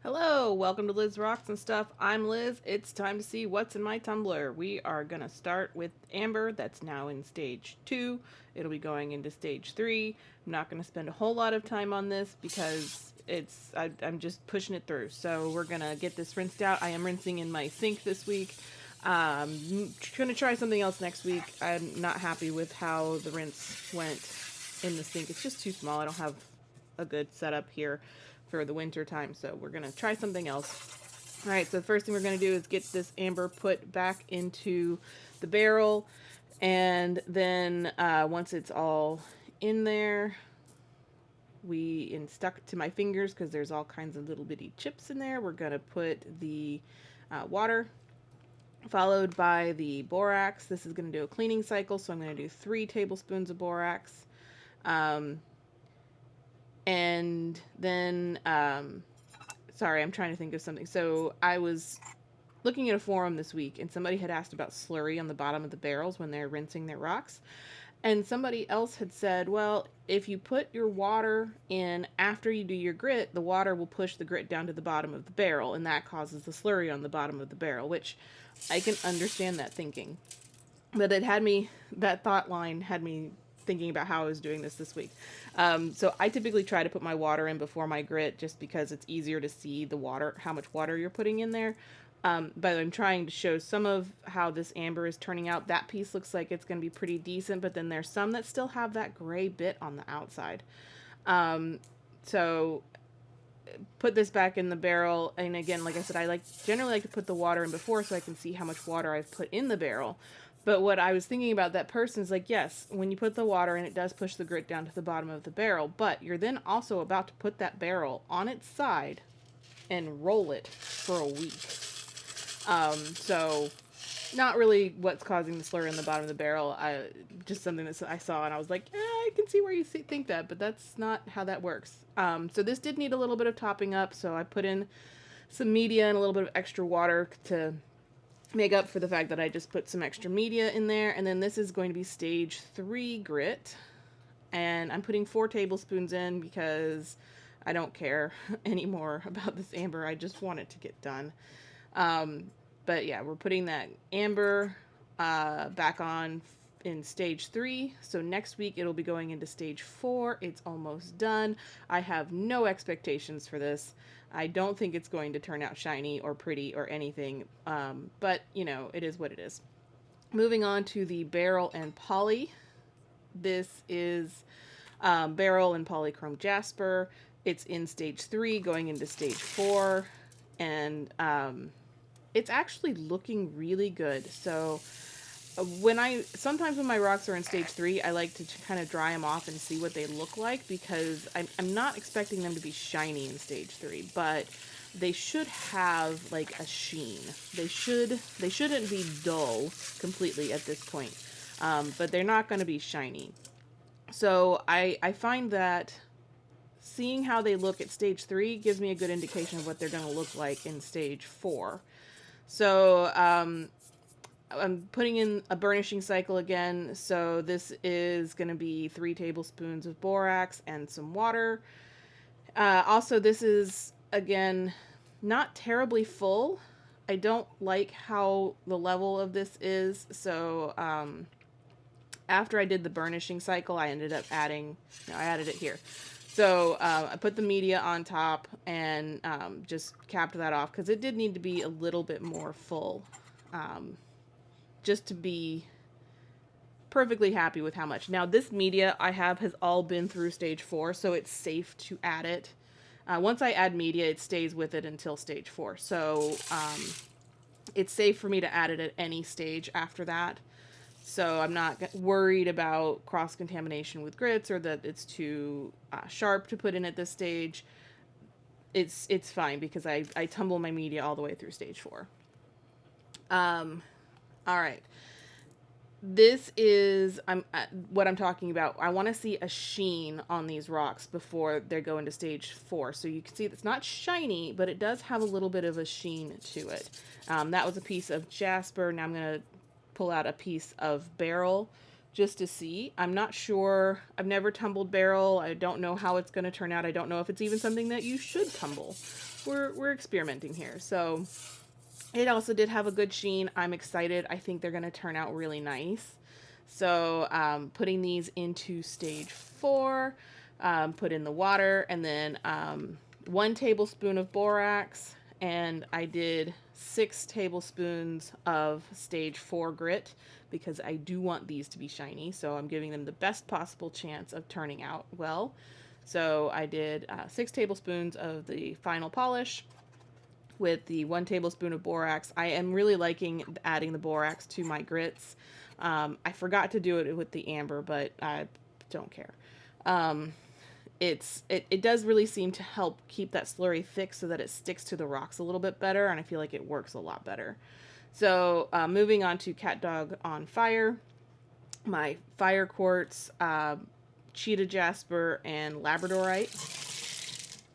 Hello, welcome to Liz Rocks and Stuff. I'm Liz. It's time to see what's in my tumbler. We are going to start with amber that's now in stage 2. It'll be going into stage 3. I'm not going to spend a whole lot of time on this because I'm just pushing it through. So we're going to get this rinsed out. I am rinsing in my sink this week. Going to try something else next week. I'm not happy with how the rinse went in the sink. It's just too small. I don't have a good setup here for the winter time, so we're gonna try something else. All right, so the first thing we're gonna do is get this amber put back into the barrel, and then once it's all in there, stuck to my fingers because there's all kinds of little bitty chips in there. We're gonna put the water followed by the borax. This is gonna do a cleaning cycle, so I'm gonna do 3 tablespoons of borax. And then, sorry, I'm trying to think of something. So I was looking at a forum this week, and somebody had asked about slurry on the bottom of the barrels when they're rinsing their rocks. And somebody else had said, well, if you put your water in after you do your grit, the water will push the grit down to the bottom of the barrel, and that causes the slurry on the bottom of the barrel, which I can understand that thinking. But that thought line had me thinking about how I was doing this week. So I typically try to put my water in before my grit just because it's easier to see the water, how much water you're putting in there. But I'm trying to show some of how this amber is turning out. That piece looks like it's going to be pretty decent, but then there's some that still have that gray bit on the outside. So put this back in the barrel, and again, like I said, I generally like to put the water in before so I can see how much water I've put in the barrel. But what I was thinking about that person is like, yes, when you put the water in, it does push the grit down to the bottom of the barrel, but you're then also about to put that barrel on its side and roll it for a week. So not really what's causing the slur in the bottom of the barrel. Just something that I saw, and I was like, yeah, I can see where you think that, but that's not how that works. So this did need a little bit of topping up, so I put in some media and a little bit of extra water to make up for the fact that I just put some extra media in there. And then this is going to be stage 3 grit, and I'm putting 4 tablespoons in because I don't care anymore about this amber. I just want it to get done. But yeah, we're putting that amber back on in stage 3. So next week it'll be going into stage 4. It's almost done. I have no expectations for this. I don't think it's going to turn out shiny or pretty or anything, but you know, it is what it is. Moving on to the Beryl and Poly. This is Beryl and Polychrome Jasper. It's in stage 3 going into stage 4, and it's actually looking really good. So sometimes when my rocks are in stage 3, I like to kind of dry them off and see what they look like, because I'm not expecting them to be shiny in stage 3, but they should have like a sheen. They shouldn't be dull completely at this point, but they're not going to be shiny. So I find that seeing how they look at stage 3 gives me a good indication of what they're going to look like in stage 4. So I'm putting in a burnishing cycle again. So this is going to be 3 tablespoons of borax and some water. Also, this is, again, not terribly full. I don't like how the level of this is. So after I did the burnishing cycle, I ended up I added it here. So I put the media on top and just capped that off because it did need to be a little bit more full, just to be perfectly happy with how much. Now this media I have has all been through stage 4, so it's safe to add it. Once I add media, it stays with it until stage 4. So it's safe for me to add it at any stage after that. So I'm not worried about cross-contamination with grits or that it's too sharp to put in at this stage. It's fine because I tumble my media all the way through stage 4. All right. This is what I'm talking about. I want to see a sheen on these rocks before they go into stage 4. So you can see it's not shiny, but it does have a little bit of a sheen to it. That was a piece of jasper. Now I'm going to pull out a piece of Beryl just to see. I'm not sure. I've never tumbled Beryl. I don't know how it's going to turn out. I don't know if it's even something that you should tumble. we're experimenting here. So it also did have a good sheen. I'm excited. I think they're going to turn out really nice. So putting these into stage 4, put in the water, and then 1 tablespoon of borax, and I did 6 tablespoons of stage 4 grit because I do want these to be shiny. So I'm giving them the best possible chance of turning out well. So I did 6 tablespoons of the final polish with the 1 tablespoon of borax. I am really liking adding the borax to my grits. I forgot to do it with the amber, but I don't care. It does really seem to help keep that slurry thick so that it sticks to the rocks a little bit better, and I feel like it works a lot better. So moving on to Catdog on Fire, my fire quartz, cheetah jasper, and labradorite.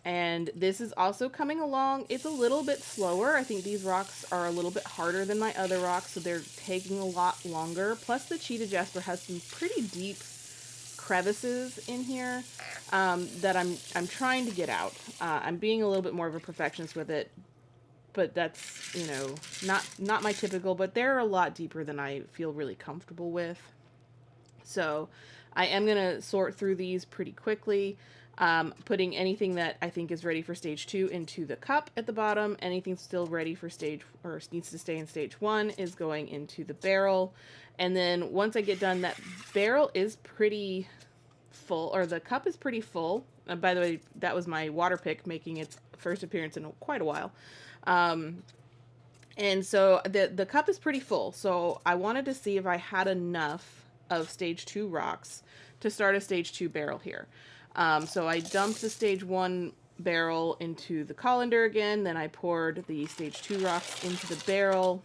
And this is also coming along. It's a little bit slower. I think these rocks are a little bit harder than my other rocks, so they're taking a lot longer. Plus the cheetah jasper has some pretty deep crevices in here that I'm trying to get out. I'm being a little bit more of a perfectionist with it, but that's, you know, not my typical, but they're a lot deeper than I feel really comfortable with. So I am going to sort through these pretty quickly. Putting anything that I think is ready for stage 2 into the cup at the bottom. Anything still ready for stage, or needs to stay in stage 1, is going into the barrel. And then once I get done, that barrel is pretty full, or the cup is pretty full. By the way, that was my water pick making its first appearance in quite a while. And so the cup is pretty full. So I wanted to see if I had enough of stage 2 rocks to start a stage 2 barrel here. So I dumped the stage 1 barrel into the colander again. Then I poured the stage 2 rocks into the barrel,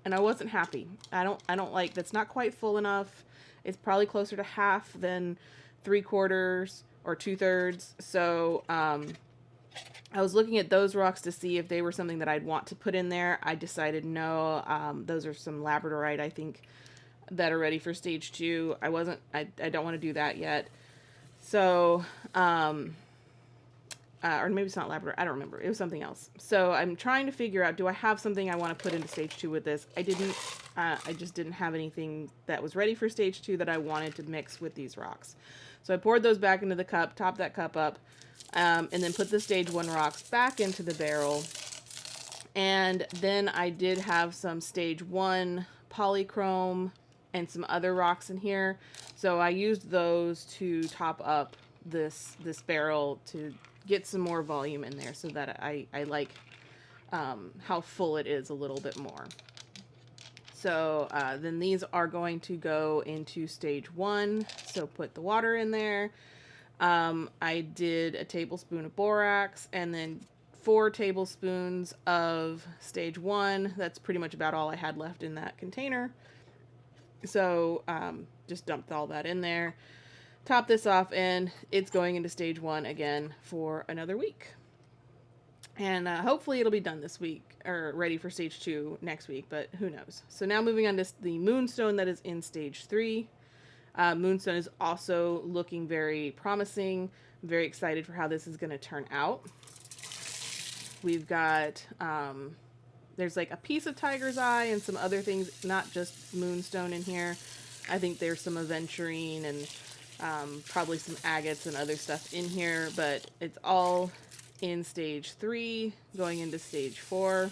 and I wasn't happy. I don't like, that's not quite full enough. It's probably closer to half than 3/4 or 2/3. So, I was looking at those rocks to see if they were something that I'd want to put in there. I decided no, those are some labradorite, I think, that are ready for stage 2. I don't want to do that yet. So, or maybe it's not labradorite. I don't remember. It was something else. So I'm trying to figure out, do I have something I want to put into stage 2 with this? I didn't. I just didn't have anything that was ready for stage 2 that I wanted to mix with these rocks. So I poured those back into the cup, topped that cup up, and then put the stage 1 rocks back into the barrel. And then I did have some stage 1 polychrome and some other rocks in here. So I used those to top up this barrel to get some more volume in there so that I like how full it is a little bit more. So then these are going to go into stage 1. So put the water in there. I did a tablespoon of borax and then 4 tablespoons of stage 1. That's pretty much about all I had left in that container. So just dumped all that in there. Top this off, and it's going into stage 1 again for another week. And hopefully it'll be done this week, or ready for stage 2 next week, but who knows. So now moving on to the Moonstone that is in stage 3. Moonstone is also looking very promising. I'm very excited for how this is going to turn out. We've got, there's like a piece of tiger's eye and some other things, not just Moonstone in here. I think there's some aventurine and probably some agates and other stuff in here, but it's all in stage 3, going into stage 4.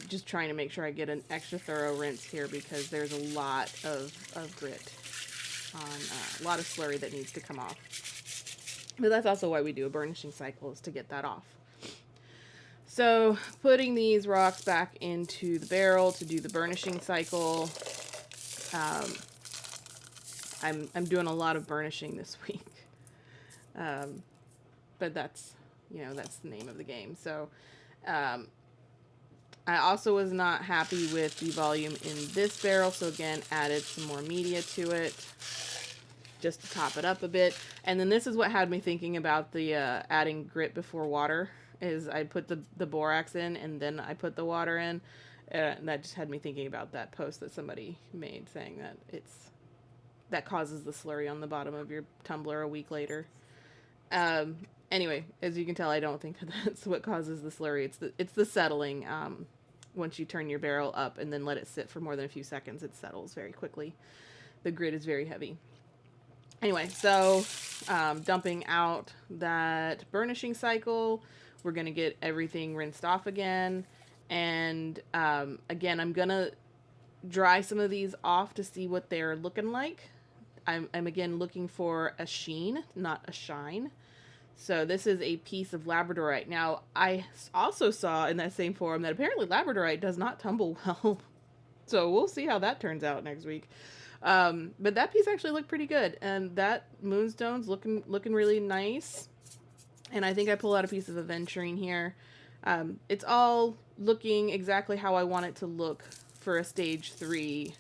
Just trying to make sure I get an extra thorough rinse here because there's a lot of grit on a lot of slurry that needs to come off. But that's also why we do a burnishing cycle, is to get that off. So putting these rocks back into the barrel to do the burnishing cycle. I'm doing a lot of burnishing this week. But that's, that's the name of the game. So I also was not happy with the volume in this barrel. So again, added some more media to it just to top it up a bit. And then this is what had me thinking about the adding grit before water, is I put the borax in and then I put the water in. And that just had me thinking about that post that somebody made saying that that causes the slurry on the bottom of your tumbler a week later. Anyway, as you can tell, I don't think that that's what causes the slurry. It's the settling. Once you turn your barrel up and then let it sit for more than a few seconds, it settles very quickly. The grit is very heavy. Anyway, so dumping out that burnishing cycle, we're going to get everything rinsed off again. And again, I'm going to dry some of these off to see what they're looking like. I'm again looking for a sheen, not a shine. So this is a piece of labradorite. Now, I also saw in that same forum that apparently labradorite does not tumble well. So we'll see how that turns out next week. But that piece actually looked pretty good. And that Moonstone's looking really nice. And I think I pulled out a piece of aventurine here. It's all looking exactly how I want it to look for a stage 3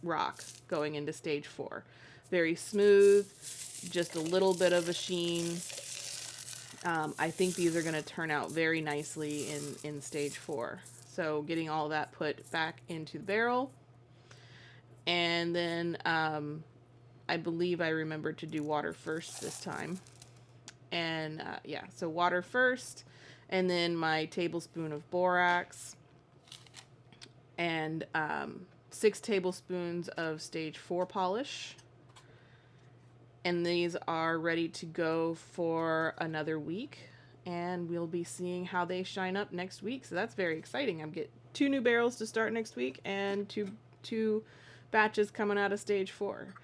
rock going into stage 4. Very smooth, just a little bit of a sheen. I think these are going to turn out very nicely in stage 4. So getting all that put back into the barrel. And then I believe I remembered to do water first this time. And yeah, so water first, and then my tablespoon of borax, and 6 tablespoons of stage 4 polish. And these are ready to go for another week, and we'll be seeing how they shine up next week. So that's very exciting. I'm getting 2 new barrels to start next week, and two batches coming out of stage 4.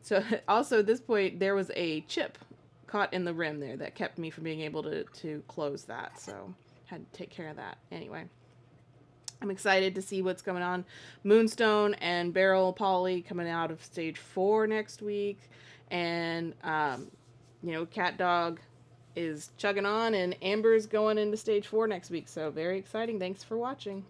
So also at this point, there was a chip caught in the rim there that kept me from being able to close that. So had to take care of that. Anyway, I'm excited to see what's going on. Moonstone and Beryl Poly coming out of stage 4 next week. And, you know, Catdog is chugging on, and Amber's going into stage 4 next week. So very exciting. Thanks for watching.